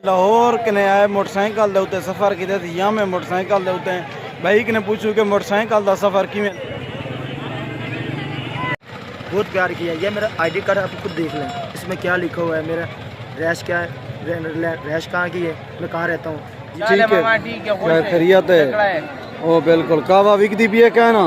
लाहौर कने आए मोटरसाइकिल दे उत्ते सफ़र किते थे या मैं मोटरसाइकिल दे उत्ते भाई कने पूछूं कि मोटरसाइकिल दा सफ़र किवें। बहुत प्यार किया। ये मेरा आईडी कार्ड आप खुद देख लें, इसमें क्या लिखा हुआ है, मेरा रैश क्या है, रैश कहाँ की है, मैं कहाँ रहता हूँ। ठीक है, क्या खैरियत है? ओ बिल्कुल। कावा विकदी भी है कहना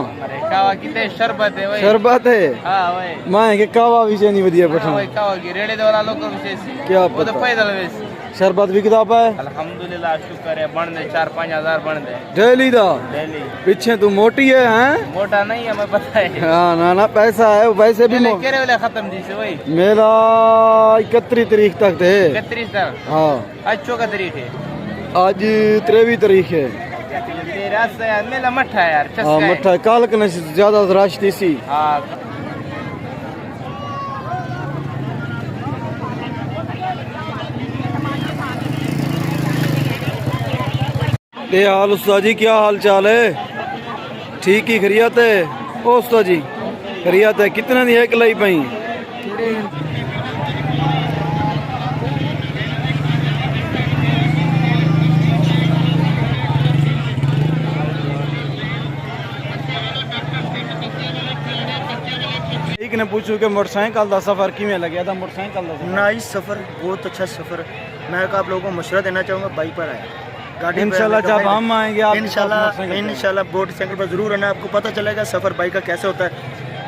कावा किते शरबत है, शरबत है। हां वही मैं के कावा विषय नहीं वधिया पठा वही कावा की रेड़े वाला लोग विशेष क्या वो तो पता। पैदल वेस शरबत विकदा पाए अल्हम्दुलिल्लाह शुक्र है बन दे 4-5 हज़ार बन दे डेली दा। डेली पीछे तू मोटी है हैं? मोटा नहीं है मैं पता है। हाँ ना ना पैसा है वैसे भी केरे वाले खत्म दी से वही मेरा 31 तारीख तक थे। 31 तक। हाँ आज 4 तारीख है, आज 23 तारीख है। तेरा से मेला मठा है यार हाँ मठा काल कने ज्यादा रश थी सी। हां ये हाल उस्ताद जी, क्या हाल चाल है? ठीक ही खैरियत है? ओ उस्ताद जी खैरियत है। कितने दी है कलाई पई? एक ने पूछू कि मोटरसाइकिल का सफर किवें लगे था? मोटरसाइकिल का नाइस सफ़र, बहुत अच्छा सफ़र। मैं आपको आप लोगों को मशवरा देना चाहूँगा, बाइक पर आए गाड़ी इंशाल्लाह जब हम आएंगे इंशाल्लाह मोटरसाइकिल पर ज़रूर आना, आपको पता चलेगा सफ़र बाइक का कैसे होता है।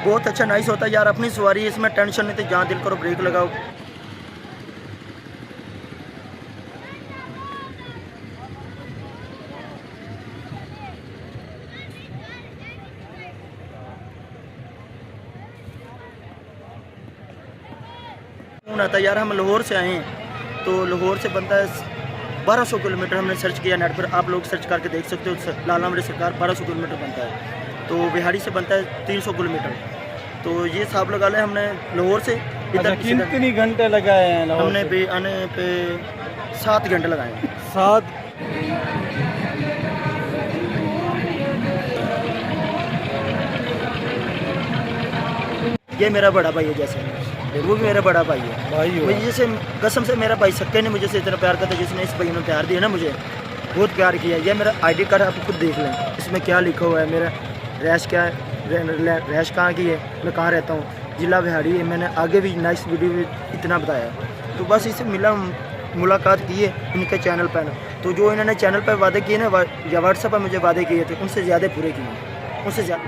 बहुत अच्छा नाइस होता है यार, अपनी सवारी है, इसमें टेंशन नहीं थी, जहाँ दिल करो ब्रेक लगाओ। आता यार हम लाहौर से आए हैं, तो लाहौर से बनता है 1200 किलोमीटर। हमने सर्च किया नेट पर, आप लोग सर्च करके देख सकते हो। लाला अमृत सरकार 1200 किलोमीटर बनता है, तो बिहारी से बनता है 300 किलोमीटर। तो ये हिसाब लगा ले हमने लाहौर से इधर। कितने घंटे लगाए हैं? हमने पे आने पे 7 घंटे लगाए हैं। 7। ये मेरा बड़ा भाई है, जैसे वो भी मेरा बड़ा भाई है। भाई मुझे जैसे कसम से मेरा भाई सक्के ने मुझे से इतना प्यार करता है जिसने इस भाई ने प्यार दिया ना, मुझे बहुत प्यार किया। ये मेरा आईडी कार्ड आप खुद देख लें, इसमें क्या लिखा हुआ है, मेरा रैश क्या है, रैश कहाँ की है, मैं कहाँ रहता हूँ, जिला बिहारी है। मैंने आगे भी नाइस वीडियो में इतना बताया। तो बस इससे मुलाकात की है इनके चैनल पर। तो जो इन्होंने चैनल पर वादे किए ना या व्हाट्सएप पर मुझे वादे किए थे, उनसे ज़्यादा पूरे किए, उनसे ज़्यादा।